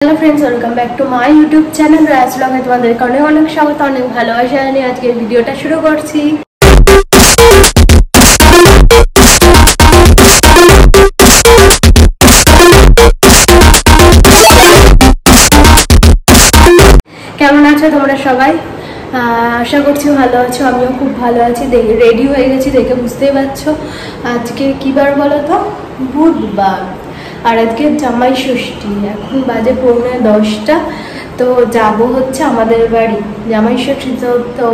Hello friends, welcome back to my YouTube channel Raj ब्लगे তোমাদেরকে অনেক অনেক স্বাগত, অনেক ভালোবাসা জানিয়ে আজকের ভিডিওটা শুরু করছি। কেমন আছো তোমরা সবাই? আশা করছি ভালো আছো, আমিও খুব ভালো আছি। রেডি হয়ে গেছি, দেখে বুঝতেই পারছো আজকে কি বার বলো তো, বুধবার। আর আজকে জামাই ষষ্ঠী, এখন বাজে 9:45। তো যাব হচ্ছে আমাদের বাড়ি জামাই ষষ্ঠী। তো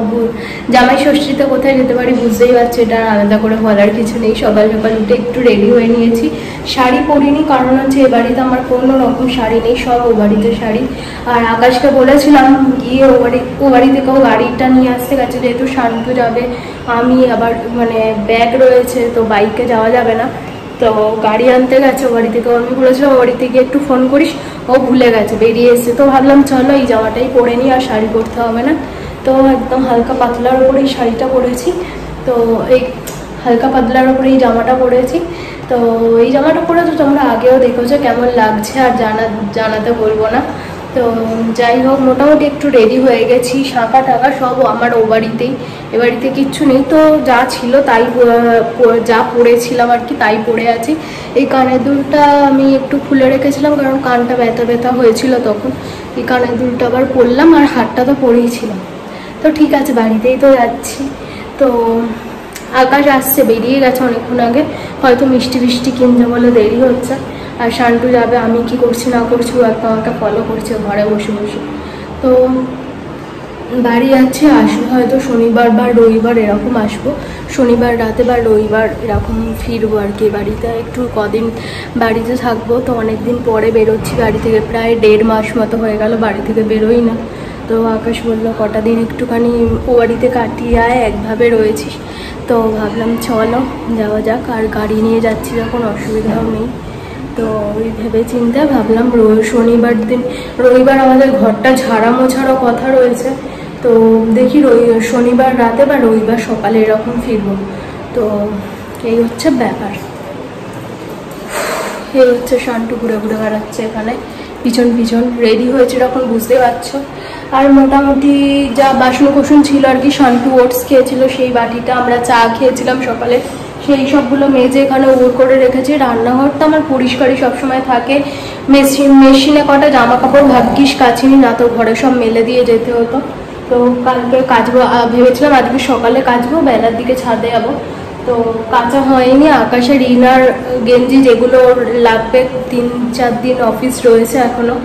জামাই ষষ্ঠীতে কোথায় যেতে পারি বুঝতেই পারছো, এটা আলাদা করে বলার কিছু নেই। সকাল সকাল উঠে একটু রেডি হয়ে নিয়েছি, শাড়ি পরিনি, কারণ হচ্ছে এ বাড়িতে আমার কোনো রকম শাড়ি নেই, সব ও বাড়িতে শাড়ি। আর আকাশকে বলেছিলাম গিয়ে ও বাড়ি থেকেও গাড়িটা নিয়ে আসতে গেছে, যেহেতু শান্তু যাবে, আমি আবার মানে ব্যাগ রয়েছে, তো বাইকে যাওয়া যাবে না, তো গাড়ি আনতে গেছে ও বাড়ি থেকে। আমি বলেছিলাম ও বাড়ি থেকে একটু ফোন করিস, ও ভুলে গেছে, বেরিয়ে এসেছে। তো ভাবলাম চলো এই জামাটাই পরে নিই, আর শাড়ি পরতে হবে না। তো একদম হালকা পাতলার উপরে এই শাড়িটা পরেছি, তো এই হালকা পাতলার উপরে এই জামাটা পরেছি। তো এই জামাটা পরে তো তোমরা আগেও দেখেছো কেমন লাগছে, আর জানাতে বলবো না। তো যাই হোক, মোটামুটি একটু রেডি হয়ে গেছি, শাঁখা টাকা সব আমার ও বাড়িতেই, এ বাড়িতে কিচ্ছু নেই। তো যা ছিল তাই, যা পরেছিলাম আর কি তাই পরে আছি। এই কানের দুলটা আমি একটু খুলে রেখেছিলাম, কারণ কানটা ব্যথা ব্যথা হয়েছিল তখন। এই কানের দুলটা আবার পরলাম, আর হাতটা তো পরেই ছিলাম। তো ঠিক আছে, বাড়িতেই তো যাচ্ছি। তো আকাশ আসছে, বেরিয়ে গেছে অনেকক্ষণ আগে, হয়তো মিষ্টি ফিষ্টি কিনতে বলে দেরি হচ্ছে। আর শান্তু যাবে, আমি কি করছি না করছি ও একদম আমাকে ফলো করছে ঘরে বসে বসে। তো বাড়ি যাচ্ছি, আসবো হয়তো শনিবার বা রবিবার এরকম আসবো, শনিবার রাতে বা রবিবার এরকম ফিরবো আর কি বাড়িতে। একটু কদিন বাড়িতে থাকবো, তো অনেক দিন পরে বেরোচ্ছি বাড়ি থেকে, প্রায় 1.5 মাস মতো হয়ে গেল বাড়ি থেকে বেরোই না। তো আকাশ বললো কটা দিন একটুখানি ও বাড়িতে কাটিয়ে আয়, একভাবে রয়েছিস। তো ভাবলাম চলো যাওয়া যাক, আর গাড়ি নিয়ে যাচ্ছি যখন অসুবিধাও নেই। তো ওই ভেবে চিন্তে ভাবলাম শনিবার দিন, রবিবার আমাদের ঘরটা ঝাড়া মোছারও কথা রয়েছে, তো দেখি শনিবার রাতে বা রবিবার সকালে এরকম ফিরবো। তো এই হচ্ছে ব্যাপার। এই হচ্ছে শান্তু ঘুরে ঘুরে বেড়াচ্ছে এখানে পিছন পিছন, রেডি হয়েছে যখন বুঝতে পারছো। আর মোটামুটি যা বাসন কোসন ছিল আর কি, শান্তু ওটস খেয়েছিল, সেই বাটিটা আমরা চা খেয়েছিলাম সকালে, সেই সবগুলো মেজে এখানে উড় করে রেখেছি। রান্নাঘরটা আমার পরিষ্কারই সবসময় থাকে, মেশিনে কটা জামা কাপড় ভাগ্যিস কাচিনি, না তো ঘরে সব মেলে দিয়ে যেতে হতো। তো কালকে কাচবো ভেবেছিলাম, আজকে সকালে কাচবো, বেলার দিকে ছাদে যাবো। তো কাঁচা হয়নি। আকাশের ইনার গেঞ্জি যেগুলো লাগবে, 3-4 দিন অফিস রয়েছে এখনো,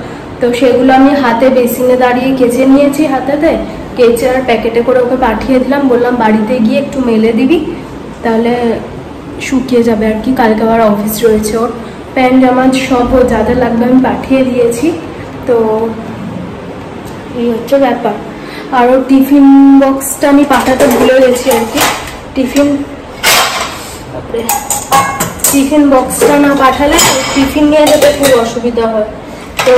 তো সেগুলো আমি হাতে বেসিনে দাঁড়িয়ে কেচে নিয়েছি, হাতেতে কেচে আর প্যাকেটে করে ওকে পাঠিয়ে দিলাম, বললাম বাড়িতে গিয়ে একটু মেলে দিবি, তাহলে শুকিয়ে যাবে আর কি। কালকে আবার অফিস রয়েছে ওর, প্যান্ট জামা সব যাদের লাগবে আমি পাঠিয়ে দিয়েছি। তো এই হচ্ছে ব্যাপার। আর ওর টিফিন বক্সটা আমি পাঠাতে ভুলে গেছি আর কি, টিফিন বক্সটা না পাঠালে টিফিন নিয়ে যেতে খুব অসুবিধা হয়। তো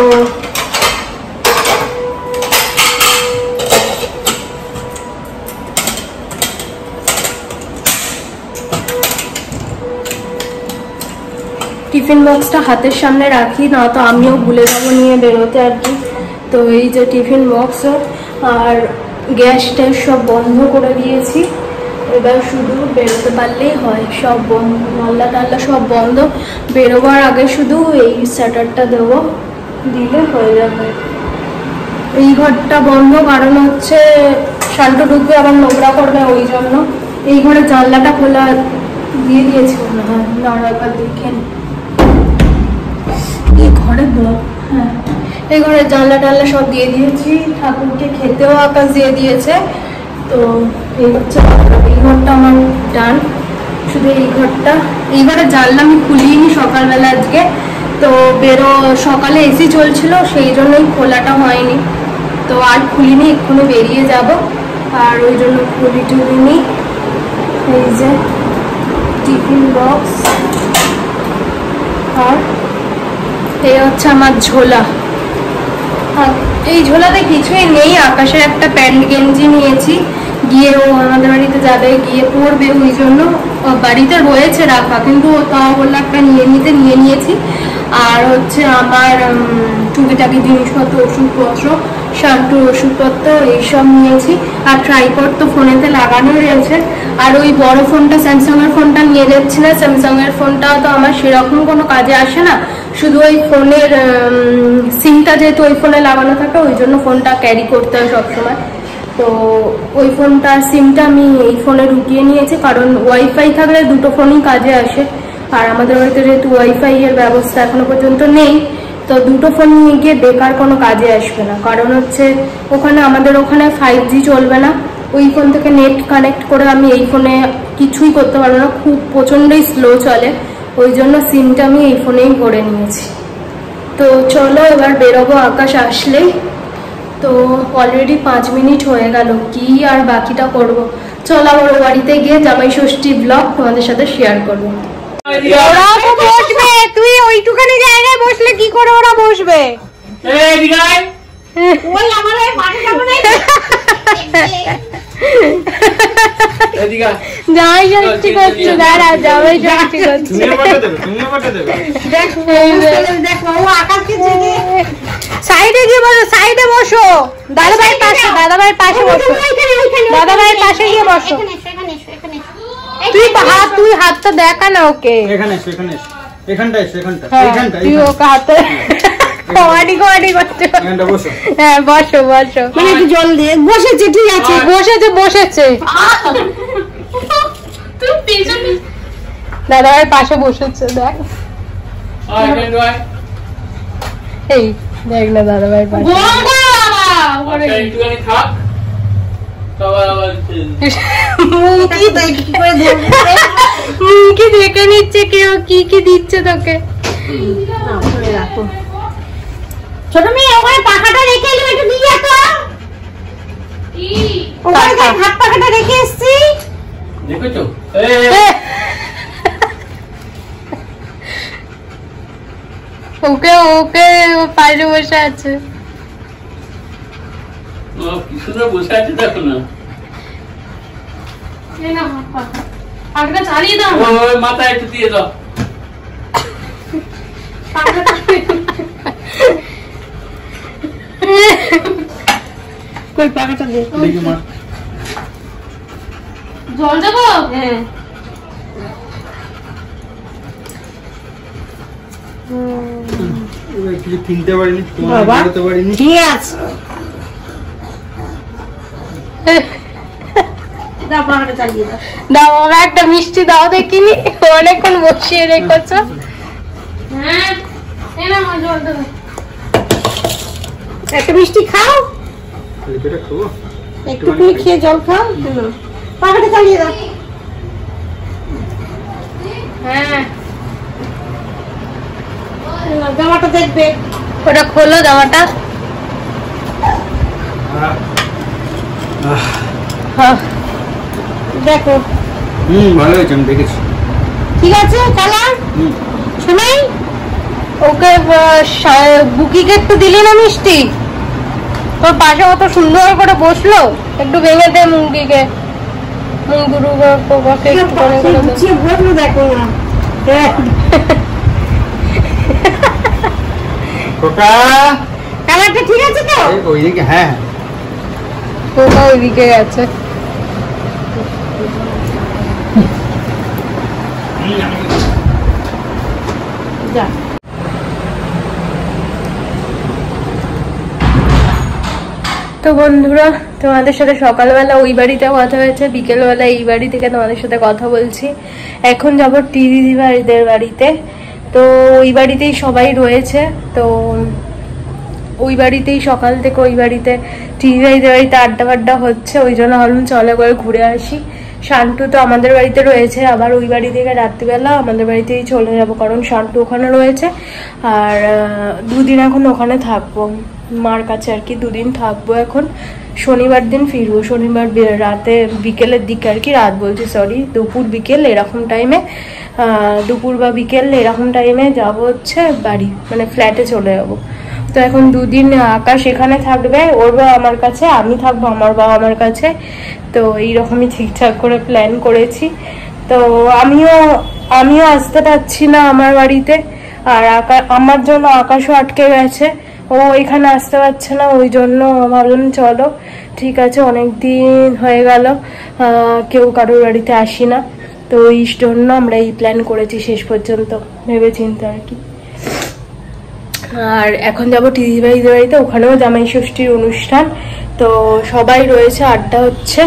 টিফিন বক্সটা হাতের সামনে রাখি, না তো আমিও ভুলে যাবো নিয়ে বেরোতে আর কি। তো এই যে টিফিন বক্স, আর গ্যাস ট্যাস সব বন্ধ করে দিয়েছি, এবার শুধু বেরোতে পারলেই হয়। সব বন্ধ, নাল্লা টাল্লা সব বন্ধ, বেরোবার আগে শুধু এই শাটারটা দেবো, দিলে হয়ে যাবে। এই ঘরটা বন্ধ, কারণ হচ্ছে শান্তু ঢুকবে আবার নোংরা করবে, ওই জন্য। এই ঘরে জানলাটা খোলা দিয়ে দিয়েছি মনে হয়, নড়াবার দেখেন এই ঘরে, হ্যাঁ এই ঘরে জানলা টাল্লা সব দিয়ে দিয়েছি, ঠাকুরকে খেতেও আকাশ দিয়ে দিয়েছে। তো এই হচ্ছে এই ঘরটা আমার ডান, শুধু এই ঘরটা, এই ঘরে জানলা আমি খুলিনি সকালবেলা আজকে, তো সকালে এসি চলছিল সেই জন্যই খোলাটা হয়নি, তো আর খুলিনি, এক্ষুনি বেরিয়ে যাব, আর ওই জন্য খুলিনি। এই যে টিফিন বক্স, আর এই হচ্ছে আমার ঝোলা। এই ঝোলাতে কিছুই নেই, আকাশের একটা প্যান্ট গেঞ্জি নিয়েছি, গিয়ে ও আমাদের বাড়িতে যাবে, গিয়ে পড়বে, ওই জন্য বাড়িতে রয়েছে রাখা, কিন্তু তাও বললো একটা নিয়ে নিয়েছি। আর হচ্ছে আমার টুকিটাকি জিনিসপত্র, ওষুধপত্র, শান্তুর ওষুধপত্র এইসব নিয়েছি। আর ট্রাইপড তো ফোনেতে লাগানো রয়েছে। আর ওই বড় ফোনটা, স্যামসাং এর ফোনটা নিয়ে যাচ্ছি না। স্যামসাং এর ফোনটা তো আমার সেরকম কোনো কাজে আসে না, শুধু ওই ফোনের সিমটা যেহেতু ওই ফোনে লাগানো থাকে, ওই জন্য ফোনটা ক্যারি করতে হয় সবসময়। তো ওই ফোনটার সিমটা আমি এই ফোনে ঢুকিয়ে নিয়েছি, কারণ ওয়াইফাই থাকলে দুটো ফোনই কাজে আসে। আর আমাদের বাড়িতে যেহেতু ওয়াইফাই এর ব্যবস্থা এখনো পর্যন্ত নেই, তো দুটো ফোন নিয়ে গিয়ে বেকার কোনো কাজে আসবে না। কারণ হচ্ছে আমাদের ওখানে 5G চলবে না, ওই ফোন থেকে নেট কানেক্ট করে আমি এই ফোনে কিছুই করতে পারবো না, খুব প্রচণ্ডই স্লো চলে। ওই জন্য সিমটা আমি এই ফোনেই ভরে নিয়েছি। তো চলো এবার বেরোবো আকাশ আসলেই। তো অলরেডি 5 মিনিট হয়ে গেল, কি আর বাকিটা করব। চলো আবার ও বাড়িতে গিয়ে জামাই ষষ্ঠী ব্লগ তোমাদের সাথে শেয়ার করবো। ওরা তো বসবে, তুই ওইটুখানি জায়গায় বসলে কি করে ওরা বসবে? জামাই ষষ্ঠী করছো, দাঁড়া জামাই ষষ্ঠী করছো। সাইডে গিয়ে বসো, সাইডে বসো, দাদা ভাইয়ের পাশে, দাদা ভাইয়ের পাশে বসো, দাদা ভাইয়ের পাশে গিয়ে বসো। তুই হাতটা দেখা না ওকে, তুই ওকে হাতে কমাডি করছো। হ্যাঁ বসো বসো, একটু জল দিয়ে বসেছে, ঠিক আছে বসেছে। দাদা ভাইয়ের পাশে বসেছে, দেখ এই দেখ না দাদা ভাইয়ের পাশে। মুখি দেখে নিচ্ছে কেউ কি দিচ্ছে তোকে। ছোট মেয়ে ওখানে পাখাটা রেখে এলি, একটু দিয়ে তো ওখানে হাত পাখাটা রেখে এসছি, দেখেছো? ওকে পাশে বসে আছে, কি সুন্দর বসে আছে, দেখো না। পাখাটা চালিয়ে দাও, মাথা একটু দিয়ে দাও। কই পাখাটা দে, জল দেবো? হ্যাঁ কিনতে পারিনি, ঠিক আছে। দাও একটা মিষ্টি দাও, দেখিনি অনেকক্ষণ বসিয়ে রেখেছো। একটা মিষ্টি খাও, একটুখানি খেয়ে জল খাও, পাখাটা চালিয়ে দাও। হ্যাঁ জামাটা দেখবে, ওটা খোলো জামাটা। দেখো ভালো হয়েছে, আমি দেখেছি, ঠিক আছে কালার। শোনাই ওকে বুকিকে একটু দিলি না মিষ্টি, তোর পাশে অত সুন্দর করে বসলো, একটু ভেঙে দে মুঙ্গিকে, মুঙ্গুরু দেখো না। কালারটা ঠিক আছে তো? ওইদিকে, হ্যাঁ কোথা ওইদিকে গেছে। তো বন্ধুরা, তোমাদের সাথে সকালবেলা ওই বাড়িতে কথা হয়েছে, বিকেলবেলা এই বাড়ি থেকে তোমাদের সাথে কথা বলছি। এখন যাবো দিদিভাইদের বাড়িতে। তো ওই বাড়িতেই সবাই রয়েছে, তো ওই বাড়িতেই সকাল থেকে ওই বাড়িতে দিদিভাইদের বাড়িতে আড্ডা হচ্ছে, ওই জন্য ভাবলাম চলে করে ঘুরে আসি। শান্তু তো আমাদের বাড়িতে রয়েছে, আবার ওই বাড়ি থেকে রাত্রিবেলা আমাদের বাড়িতেই চলে যাব, কারণ শান্তু ওখানে রয়েছে। আর 2 দিন এখন ওখানে থাকবো মার কাছে আর কি, 2 দিন থাকবো। এখন শনিবার দিন ফিরবো, শনিবার রাতে বিকেলের দিকে আর কি, রাত বলছি সরি, দুপুর বিকেল এরকম টাইমে, দুপুর বা বিকেল এরকম টাইমে যাব হচ্ছে বাড়ি, মানে ফ্ল্যাটে চলে যাবো। তো এখন 2 দিন আকাশ এখানে থাকবে, ওর বাবা আমার কাছে, আমি থাকবো আমার বাবা আমার কাছে। তো এইরকমই ঠিকঠাক করে প্ল্যান করেছি। তো আমিও আসতে পারছি না আমার বাড়িতে, আর আমার জন্য আকাশও আটকে গেছে, ও এখানে আসতে পারছে না, ওই জন্য ভাবলাম চলো ঠিক আছে, অনেক দিন হয়ে গেল কেউ কারোর বাড়িতে আসি না, তো এই জন্য আমরা এই প্ল্যান করেছি শেষ পর্যন্ত ভেবে চিন্তে আর কি। আর এখন যাবো টিদিভাইদের বাড়িতে, ওখানেও জামাই ষষ্ঠীর অনুষ্ঠান, তো সবাই রয়েছে, আড্ডা হচ্ছে,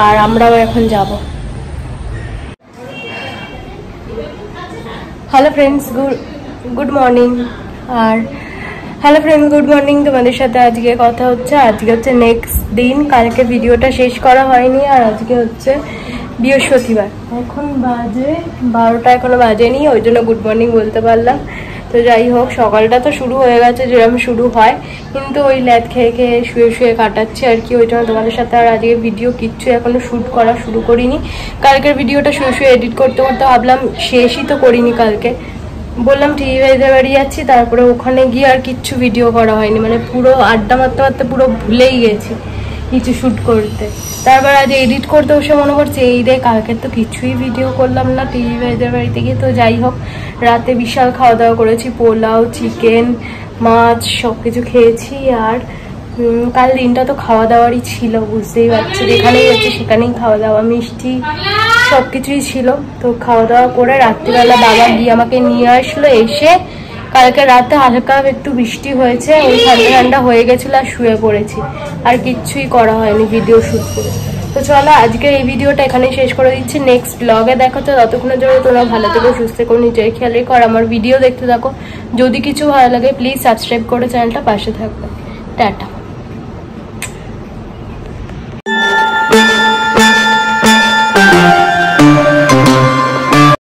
আর আমরাও এখন যাব। Hello friends, good morning. আর হ্যালো ফ্রেন্ডস, গুড মর্নিং। তোমাদের সাথে আজকে কথা হচ্ছে, আজকে হচ্ছে নেক্সট দিন, কালকে ভিডিওটা শেষ করা হয়নি, আর আজকে হচ্ছে বৃহস্পতিবার। এখন বাজে 12টা, এখনো বাজেনি, ওই জন্য গুড মর্নিং বলতে পারলাম। তো যাই হোক, সকালটা তো শুরু হয়ে গেছে যেরকম শুরু হয়, কিন্তু ওই ল্যাদ খেয়ে খেয়ে শুয়ে শুয়ে কাটাচ্ছি আর কি, ওই জন্য তোমাদের সাথে আর আজকে ভিডিও কিচ্ছু এখনো শ্যুট করা শুরু করিনি। কালকের ভিডিওটা শুয়ে শুয়ে এডিট করতে করতে ভাবলাম শেষই তো করিনি কালকে, বললাম টিভিদের বাড়ি যাচ্ছি, তারপরে ওখানে গিয়ে আর কিচ্ছু ভিডিও করা হয়নি, মানে পুরো আড্ডা মারতে মারতে পুরো ভুলেই গেছি কিছু শ্যুট করতে। তারপর আজ এডিট করতে বসে মনে করছে এই রে কালকে তো কিছুই ভিডিও করলাম না টিভি ভাইদের বাড়িতে গিয়ে। তো যাই হোক, রাতে বিশাল খাওয়া দাওয়া করেছি, পোলাও, চিকেন, মাছ সব কিছু খেয়েছি। আর কাল দিনটা তো খাওয়া দাওয়ারই ছিল, বুঝতেই পারছি, যেখানেই হচ্ছে সেখানেই খাওয়া দাওয়া, মিষ্টি সব কিছুই ছিল। তো খাওয়া দাওয়া করে রাত্রিবেলা বাবা গিয়ে আমাকে নিয়ে আসলো, এসে কালকে রাতে হালকা একটু বৃষ্টি হয়েছে, ওই ঠান্ডা ঠান্ডা হয়ে গেছিলো, আর শুয়ে পড়েছি, আর কিচ্ছুই করা হয়নি ভিডিও শ্যুট করে। তো চলো আজকে এই ভিডিওটা এখানেই শেষ করে দিচ্ছি, নেক্সট ব্লগে দেখা হচ্ছে। ততক্ষণের জন্য তোমরা ভালো থেকো, সুস্থ থেকো, নিজের খেয়াল রেখো, আর আমার ভিডিও দেখতে থাকো। যদি কিছু ভালো লাগে প্লিজ সাবস্ক্রাইব করে চ্যানেলটা পাশে থাকবে। টাটা।